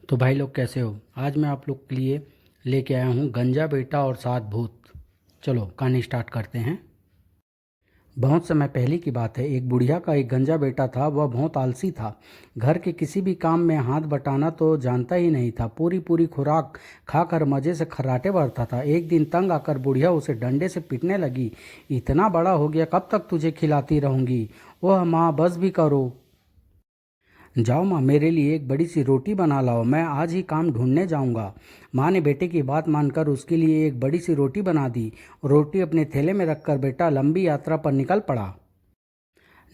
तो भाई लोग कैसे हो। आज मैं आप लोग के लिए लेके आया हूँ गंजा बेटा और 7 भूत। चलो कहानी स्टार्ट करते हैं। बहुत समय पहले की बात है। एक बुढ़िया का एक गंजा बेटा था। वह बहुत आलसी था। घर के किसी भी काम में हाथ बटाना तो जानता ही नहीं था। पूरी पूरी खुराक खाकर मज़े से खर्राटे भरता था। एक दिन तंग आकर बुढ़िया उसे डंडे से पीटने लगी। इतना बड़ा हो गया, कब तक तुझे खिलाती रहूंगी। ओह माँ, बस भी करो। जाओ माँ, मेरे लिए एक बड़ी सी रोटी बना लाओ, मैं आज ही काम ढूंढने जाऊंगा। माँ ने बेटे की बात मानकर उसके लिए एक बड़ी सी रोटी बना दी। रोटी अपने थैले में रखकर बेटा लंबी यात्रा पर निकल पड़ा।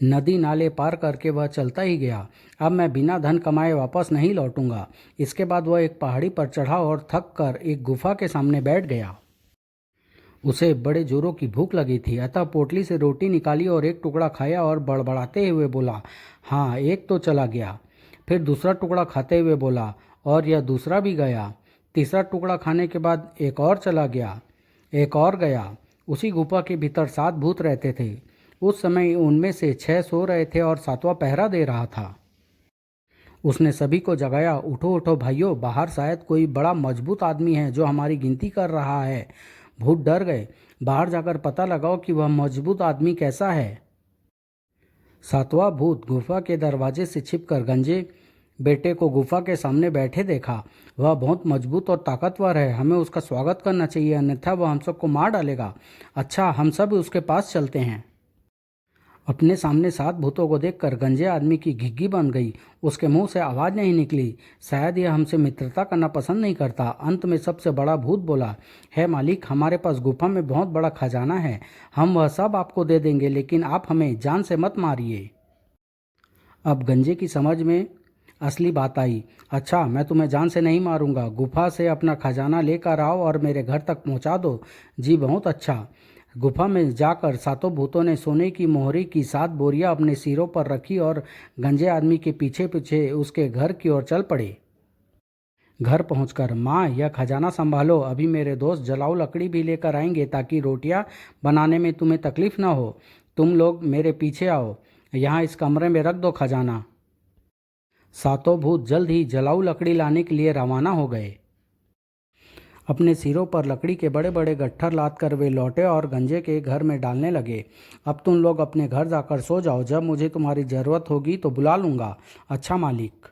नदी नाले पार करके वह चलता ही गया। अब मैं बिना धन कमाए वापस नहीं लौटूंगा। इसके बाद वह एक पहाड़ी पर चढ़ा और थक कर एक गुफा के सामने बैठ गया। उसे बड़े जोरों की भूख लगी थी, अतः पोटली से रोटी निकाली और एक टुकड़ा खाया और बड़बड़ाते हुए बोला, हाँ एक तो चला गया। फिर दूसरा टुकड़ा खाते हुए बोला, और यह दूसरा भी गया। तीसरा टुकड़ा खाने के बाद एक और चला गया, एक और गया। उसी गुफा के भीतर 7 भूत रहते थे। उस समय उनमें से 6 सो रहे थे और 7वां पहरा दे रहा था। उसने सभी को जगाया, उठो उठो भाइयों, बाहर शायद कोई बड़ा मजबूत आदमी है जो हमारी गिनती कर रहा है। भूत डर गए। बाहर जाकर पता लगाओ कि वह मजबूत आदमी कैसा है। 7वां भूत गुफा के दरवाजे से छिपकर गंजे बेटे को गुफा के सामने बैठे देखा। वह बहुत मजबूत और ताकतवर है, हमें उसका स्वागत करना चाहिए, अन्यथा वह हम सबको मार डालेगा। अच्छा, हम सब उसके पास चलते हैं। अपने सामने 7 भूतों को देखकर गंजे आदमी की घिघी बन गई। उसके मुंह से आवाज नहीं निकली। शायद यह हमसे मित्रता करना पसंद नहीं करता। अंत में सबसे बड़ा भूत बोला, है मालिक, हमारे पास गुफा में बहुत बड़ा खजाना है। हम वह सब आपको दे देंगे, लेकिन आप हमें जान से मत मारिए। अब गंजे की समझ में असली बात आई। अच्छा, मैं तुम्हें जान से नहीं मारूंगा। गुफा से अपना खजाना लेकर आओ और मेरे घर तक पहुंचा दो। जी बहुत अच्छा। गुफा में जाकर 7 भूतों ने सोने की मोहरी की 7 बोरियां अपने सिरों पर रखी और गंजे आदमी के पीछे पीछे उसके घर की ओर चल पड़े। घर पहुंचकर, माँ यह खजाना संभालो, अभी मेरे दोस्त जलाऊ लकड़ी भी लेकर आएंगे ताकि रोटियां बनाने में तुम्हें तकलीफ ना हो। तुम लोग मेरे पीछे आओ, यहाँ इस कमरे में रख दो खजाना। 7 भूत जल्द ही जलाऊ लकड़ी लाने के लिए रवाना हो गए। अपने सिरों पर लकड़ी के बड़े बड़े गट्ठर लाद कर वे लौटे और गंजे के घर में डालने लगे। अब तुम लोग अपने घर जाकर सो जाओ, जब मुझे तुम्हारी ज़रूरत होगी तो बुला लूँगा। अच्छा मालिक।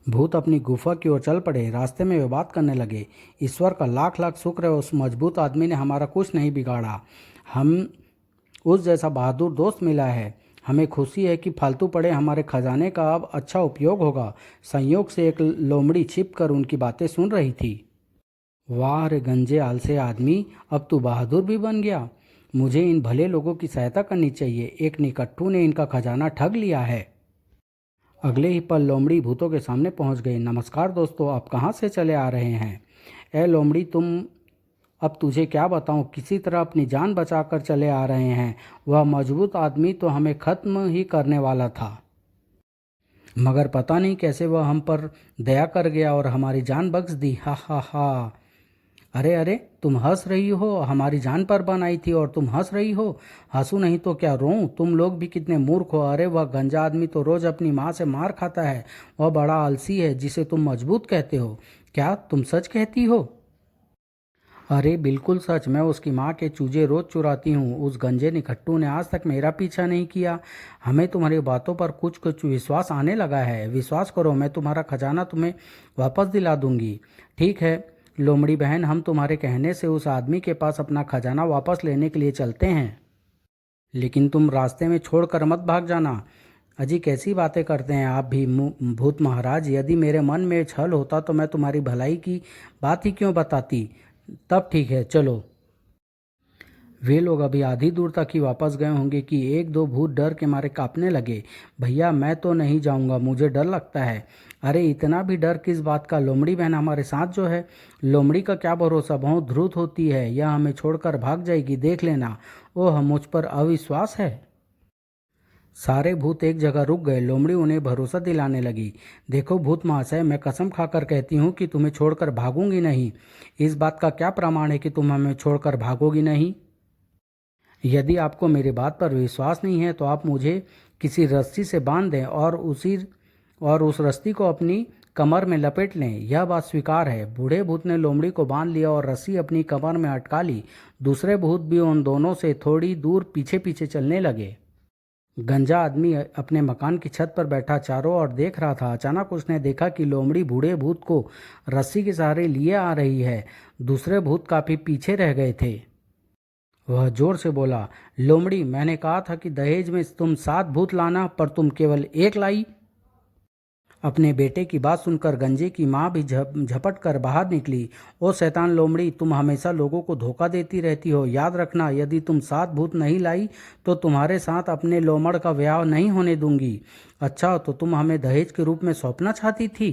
भूत अपनी गुफा की ओर चल पड़े। रास्ते में वे बात करने लगे, ईश्वर का लाख लाख शुक्र है, उस मजबूत आदमी ने हमारा कुछ नहीं बिगाड़ा। हम उस जैसा बहादुर दोस्त मिला है। हमें खुशी है कि फालतू पड़े हमारे खजाने का अब अच्छा उपयोग होगा। संयोग से एक लोमड़ी छिप कर उनकी बातें सुन रही थी। वाह रे गंजे आलसे आदमी, अब तू बहादुर भी बन गया। मुझे इन भले लोगों की सहायता करनी चाहिए। एक निकट्ठू ने इनका खजाना ठग लिया है। अगले ही पल लोमड़ी भूतों के सामने पहुंच गई। नमस्कार दोस्तों, आप कहाँ से चले आ रहे हैं। ए लोमड़ी, अब तुझे क्या बताऊं, किसी तरह अपनी जान बचाकर चले आ रहे हैं। वह मजबूत आदमी तो हमें खत्म ही करने वाला था, मगर पता नहीं कैसे वह हम पर दया कर गया और हमारी जान बख्श दी। हा हा हा। अरे अरे, तुम हंस रही हो, हमारी जान पर बन आई थी और तुम हंस रही हो। हंसू नहीं तो क्या रोऊं। तुम लोग भी कितने मूर्ख हो। अरे वह गंजा आदमी तो रोज अपनी माँ से मार खाता है। वह बड़ा आलसी है जिसे तुम मजबूत कहते हो। क्या तुम सच कहती हो। अरे बिल्कुल सच, मैं उसकी माँ के चूजे रोज चुराती हूँ। उस गंजे निकट्टू ने आज तक मेरा पीछा नहीं किया। हमें तुम्हारी बातों पर कुछ कुछ विश्वास आने लगा है। विश्वास करो, मैं तुम्हारा खजाना तुम्हें वापस दिला दूंगी। ठीक है लोमड़ी बहन, हम तुम्हारे कहने से उस आदमी के पास अपना खजाना वापस लेने के लिए चलते हैं, लेकिन तुम रास्ते में छोड़कर मत भाग जाना। अजी कैसी बातें करते हैं आप भी भूत महाराज। यदि मेरे मन में छल होता तो मैं तुम्हारी भलाई की बात ही क्यों बताती। तब ठीक है, चलो। वे लोग अभी आधी दूर तक ही वापस गए होंगे कि एक दो भूत डर के मारे कांपने लगे। भैया मैं तो नहीं जाऊंगा, मुझे डर लगता है। अरे इतना भी डर किस बात का, लोमड़ी बहन हमारे साथ जो है। लोमड़ी का क्या भरोसा, बहुत ध्रुत होती है, यह हमें छोड़कर भाग जाएगी, देख लेना। ओह, मुझ पर अविश्वास है। सारे भूत एक जगह रुक गए। लोमड़ी उन्हें भरोसा दिलाने लगी। देखो भूत महाशय, मैं कसम खाकर कहती हूँ कि तुम्हें छोड़कर भागूंगी नहीं। इस बात का क्या प्रमाण है कि तुम हमें छोड़कर भागोगी नहीं। यदि आपको मेरी बात पर विश्वास नहीं है तो आप मुझे किसी रस्सी से बांध दें और उस रस्सी को अपनी कमर में लपेट लें, यह बात स्वीकार है। बूढ़े भूत ने लोमड़ी को बांध लिया और रस्सी अपनी कमर में अटका ली। दूसरे भूत भी उन दोनों से थोड़ी दूर पीछे पीछे चलने लगे। गंजा आदमी अपने मकान की छत पर बैठा चारों ओर देख रहा था। अचानक उसने देखा कि लोमड़ी बूढ़े भूत को रस्सी के सहारे लिए आ रही है। दूसरे भूत काफी पीछे रह गए थे। वह जोर से बोला, लोमड़ी, मैंने कहा था कि दहेज में तुम 7 भूत लाना, पर तुम केवल 1 लाई। अपने बेटे की बात सुनकर गंजे की माँ भी झपट कर बाहर निकली। ओ शैतान लोमड़ी, तुम हमेशा लोगों को धोखा देती रहती हो। याद रखना, यदि तुम 7 भूत नहीं लाई तो तुम्हारे साथ अपने लोमड़ का ब्याह नहीं होने दूंगी। अच्छा, तो तुम हमें दहेज के रूप में सौंपना चाहती थी?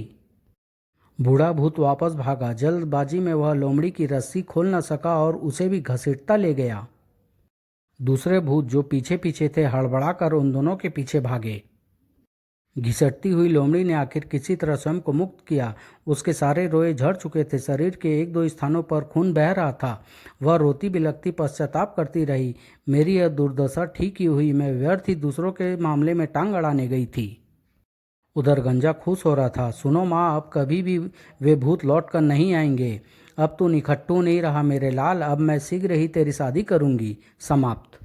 बूढ़ा भूत वापस भागा। जल्दबाजी में वह लोमड़ी की रस्सी खोल न सका और उसे भी घसीटता ले गया। दूसरे भूत जो पीछे पीछे थे हड़बड़ाकर उन दोनों के पीछे भागे। घिसटती हुई लोमड़ी ने आखिर किसी तरह स्वयं को मुक्त किया। उसके सारे रोए झड़ चुके थे। शरीर के 1-2 स्थानों पर खून बह रहा था। वह रोती बिलखती पश्चाताप करती रही, मेरी यह दुर्दशा ठीक ही हुई। मैं व्यर्थ ही दूसरों के मामले में टांग अड़ाने गई थी। उधर गंजा खुश हो रहा था। सुनो माँ, अब कभी भी वे भूत लौट कर नहीं आएंगे। अब तू निखट्टू नहीं रहा मेरे लाल। अब मैं शीघ्र ही तेरी शादी करूंगी। समाप्त।